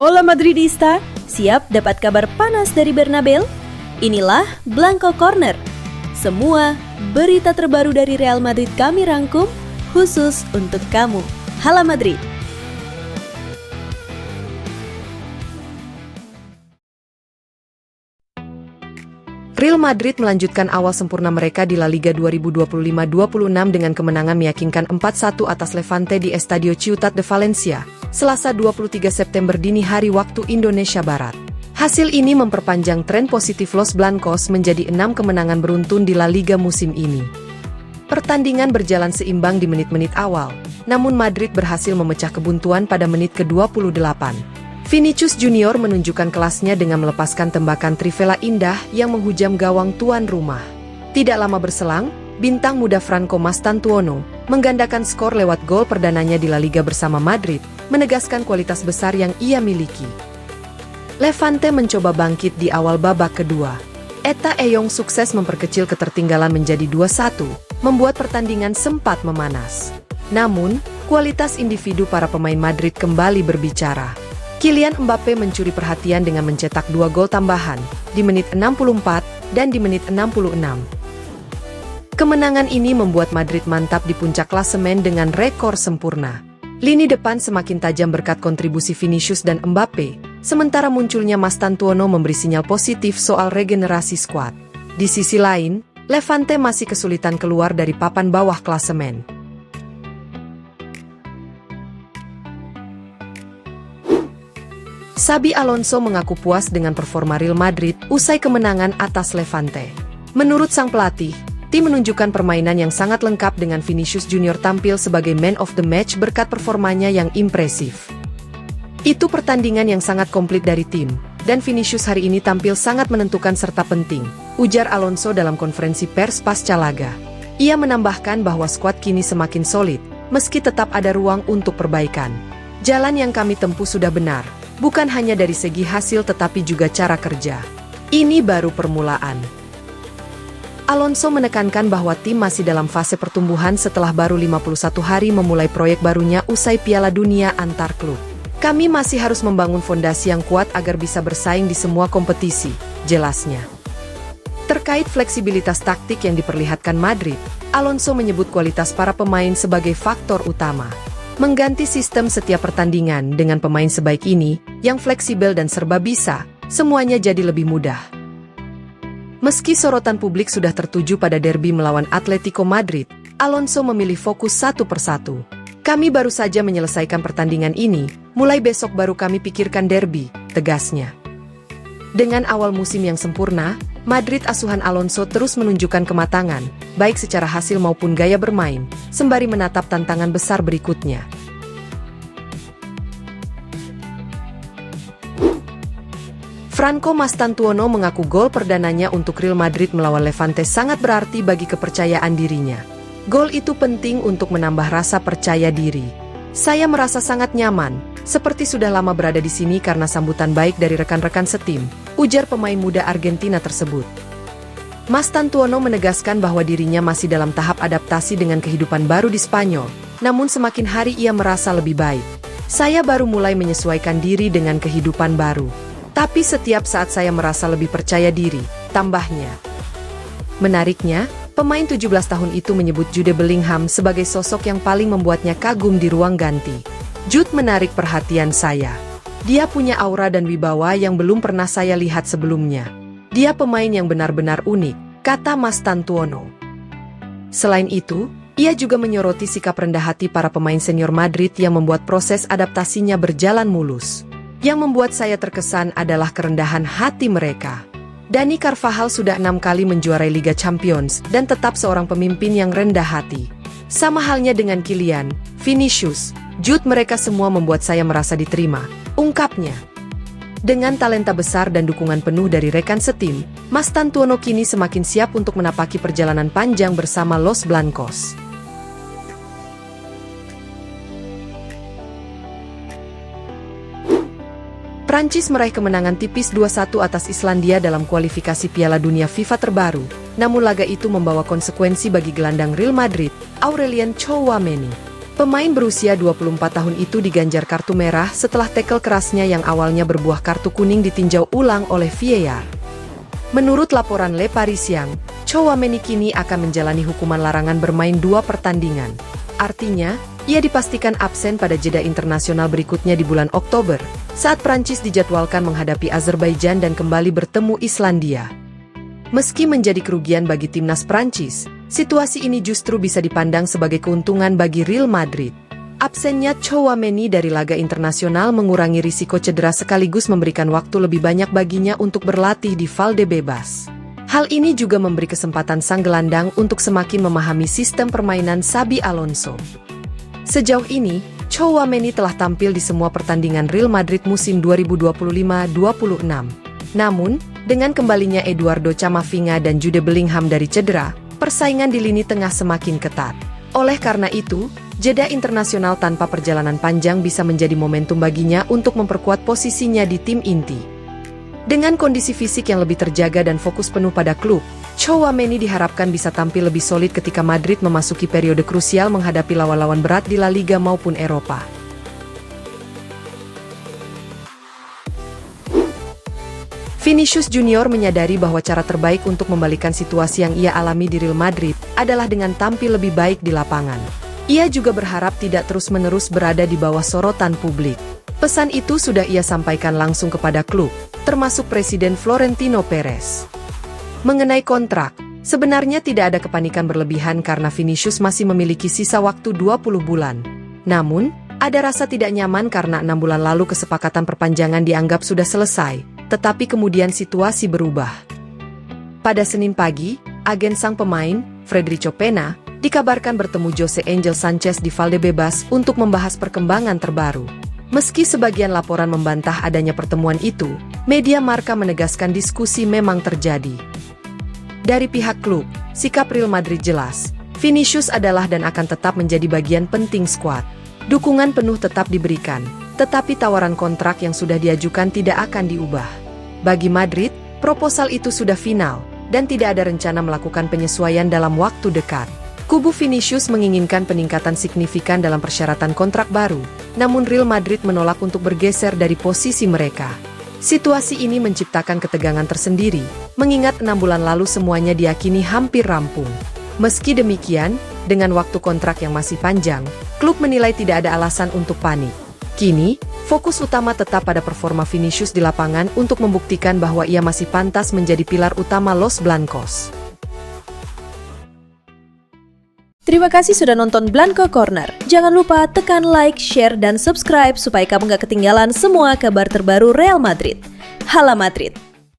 Hola Madridista, siap dapat kabar panas dari Bernabeu? Inilah Blanco Corner. Semua berita terbaru dari Real Madrid kami rangkum khusus untuk kamu. Hala Madrid. Real Madrid melanjutkan awal sempurna mereka di La Liga 2025-26 dengan kemenangan meyakinkan 4-1 atas Levante di Estadio Ciutat de Valencia, Selasa 23 September dini hari waktu Indonesia Barat. Hasil ini memperpanjang tren positif Los Blancos menjadi 6 kemenangan beruntun di La Liga musim ini. Pertandingan berjalan seimbang di menit-menit awal, namun Madrid berhasil memecah kebuntuan pada menit ke-28. Vinicius Junior menunjukkan kelasnya dengan melepaskan tembakan trivela indah yang menghujam gawang tuan rumah. Tidak lama berselang, bintang muda Franco Mastantuono menggandakan skor lewat gol perdananya di La Liga bersama Madrid, menegaskan kualitas besar yang ia miliki. Levante mencoba bangkit di awal babak kedua. Eta Eyong sukses memperkecil ketertinggalan menjadi 2-1, membuat pertandingan sempat memanas. Namun, kualitas individu para pemain Madrid kembali berbicara. Kylian Mbappe mencuri perhatian dengan mencetak 2 gol tambahan di menit 64 dan di menit 66. Kemenangan ini membuat Madrid mantap di puncak klasemen dengan rekor sempurna. Lini depan semakin tajam berkat kontribusi Vinicius dan Mbappe, sementara munculnya Mastantuono memberi sinyal positif soal regenerasi skuad. Di sisi lain, Levante masih kesulitan keluar dari papan bawah klasemen. Xabi Alonso mengaku puas dengan performa Real Madrid usai kemenangan atas Levante. Menurut sang pelatih, tim menunjukkan permainan yang sangat lengkap dengan Vinicius Junior tampil sebagai man of the match berkat performanya yang impresif. Itu pertandingan yang sangat komplit dari tim, dan Vinicius hari ini tampil sangat menentukan serta penting, ujar Alonso dalam konferensi pers pasca laga. Ia menambahkan bahwa skuad kini semakin solid, meski tetap ada ruang untuk perbaikan. Jalan yang kami tempuh sudah benar. Bukan hanya dari segi hasil tetapi juga cara kerja. Ini baru permulaan. Alonso menekankan bahwa tim masih dalam fase pertumbuhan setelah baru 51 hari memulai proyek barunya usai Piala Dunia antar klub. Kami masih harus membangun fondasi yang kuat agar bisa bersaing di semua kompetisi, jelasnya. Terkait fleksibilitas taktik yang diperlihatkan Madrid, Alonso menyebut kualitas para pemain sebagai faktor utama. Mengganti sistem setiap pertandingan dengan pemain sebaik ini, yang fleksibel dan serba bisa, semuanya jadi lebih mudah. Meski sorotan publik sudah tertuju pada derby melawan Atletico Madrid, Alonso memilih fokus satu persatu. Kami baru saja menyelesaikan pertandingan ini, mulai besok baru kami pikirkan derby, tegasnya. Dengan awal musim yang sempurna, Madrid asuhan Alonso terus menunjukkan kematangan, baik secara hasil maupun gaya bermain, sembari menatap tantangan besar berikutnya. Franco Mastantuono mengaku gol perdananya untuk Real Madrid melawan Levante sangat berarti bagi kepercayaan dirinya. Gol itu penting untuk menambah rasa percaya diri. Saya merasa sangat nyaman, seperti sudah lama berada di sini karena sambutan baik dari rekan-rekan setim, ujar pemain muda Argentina tersebut. Mastantuono menegaskan bahwa dirinya masih dalam tahap adaptasi dengan kehidupan baru di Spanyol, namun semakin hari ia merasa lebih baik. Saya baru mulai menyesuaikan diri dengan kehidupan baru. Tapi setiap saat saya merasa lebih percaya diri, tambahnya. Menariknya, pemain 17 tahun itu menyebut Jude Bellingham sebagai sosok yang paling membuatnya kagum di ruang ganti. Jude menarik perhatian saya. Dia punya aura dan wibawa yang belum pernah saya lihat sebelumnya. Dia pemain yang benar-benar unik, kata Mastantuono. Selain itu, ia juga menyoroti sikap rendah hati para pemain senior Madrid yang membuat proses adaptasinya berjalan mulus. Yang membuat saya terkesan adalah kerendahan hati mereka. Dani Carvajal sudah 6 kali menjuarai Liga Champions dan tetap seorang pemimpin yang rendah hati. Sama halnya dengan Kylian, Vinicius, Jude, mereka semua membuat saya merasa diterima, ungkapnya. Dengan talenta besar dan dukungan penuh dari rekan setim, Mastantuono kini semakin siap untuk menapaki perjalanan panjang bersama Los Blancos. Prancis meraih kemenangan tipis 2-1 atas Islandia dalam kualifikasi Piala Dunia FIFA terbaru, namun laga itu membawa konsekuensi bagi gelandang Real Madrid, Aurelien Tchouameni. Pemain berusia 24 tahun itu diganjar kartu merah setelah tackle kerasnya yang awalnya berbuah kartu kuning ditinjau ulang oleh VAR. Menurut laporan Le Parisien, Tchouaméni kini akan menjalani hukuman larangan bermain 2 pertandingan. Artinya, ia dipastikan absen pada jeda internasional berikutnya di bulan Oktober, saat Prancis dijadwalkan menghadapi Azerbaijan dan kembali bertemu Islandia. Meski menjadi kerugian bagi timnas Prancis, situasi ini justru bisa dipandang sebagai keuntungan bagi Real Madrid. Absennya Tchouaméni dari laga internasional mengurangi risiko cedera sekaligus memberikan waktu lebih banyak baginya untuk berlatih di Valdebebas. Hal ini juga memberi kesempatan sang gelandang untuk semakin memahami sistem permainan Xabi Alonso. Sejauh ini, Tchouaméni telah tampil di semua pertandingan Real Madrid musim 2025-26. Namun, dengan kembalinya Eduardo Camavinga dan Jude Bellingham dari cedera, persaingan di lini tengah semakin ketat. Oleh karena itu, jeda internasional tanpa perjalanan panjang bisa menjadi momentum baginya untuk memperkuat posisinya di tim inti. Dengan kondisi fisik yang lebih terjaga dan fokus penuh pada klub, Tchouaméni diharapkan bisa tampil lebih solid ketika Madrid memasuki periode krusial menghadapi lawan-lawan berat di La Liga maupun Eropa. Vinicius Junior menyadari bahwa cara terbaik untuk membalikan situasi yang ia alami di Real Madrid adalah dengan tampil lebih baik di lapangan. Ia juga berharap tidak terus-menerus berada di bawah sorotan publik. Pesan itu sudah ia sampaikan langsung kepada klub, termasuk Presiden Florentino Perez. Mengenai kontrak, sebenarnya tidak ada kepanikan berlebihan karena Vinicius masih memiliki sisa waktu 20 bulan. Namun, ada rasa tidak nyaman karena 6 bulan lalu kesepakatan perpanjangan dianggap sudah selesai, tetapi kemudian situasi berubah. Pada Senin pagi, agen sang pemain, Federico Pena, dikabarkan bertemu Jose Angel Sanchez di Valdebebas untuk membahas perkembangan terbaru. Meski sebagian laporan membantah adanya pertemuan itu, media Marca menegaskan diskusi memang terjadi. Dari pihak klub, sikap Real Madrid jelas, Vinicius adalah dan akan tetap menjadi bagian penting skuad. Dukungan penuh tetap diberikan, tetapi tawaran kontrak yang sudah diajukan tidak akan diubah. Bagi Madrid, proposal itu sudah final, dan tidak ada rencana melakukan penyesuaian dalam waktu dekat. Kubu Vinicius menginginkan peningkatan signifikan dalam persyaratan kontrak baru, namun Real Madrid menolak untuk bergeser dari posisi mereka. Situasi ini menciptakan ketegangan tersendiri, mengingat 6 bulan lalu semuanya diyakini hampir rampung. Meski demikian, dengan waktu kontrak yang masih panjang, klub menilai tidak ada alasan untuk panik. Kini, fokus utama tetap pada performa Vinicius di lapangan untuk membuktikan bahwa ia masih pantas menjadi pilar utama Los Blancos. Terima kasih sudah nonton Blanco Corner. Jangan lupa tekan like, share, dan subscribe supaya kamu gak ketinggalan semua kabar terbaru Real Madrid. Hala Madrid!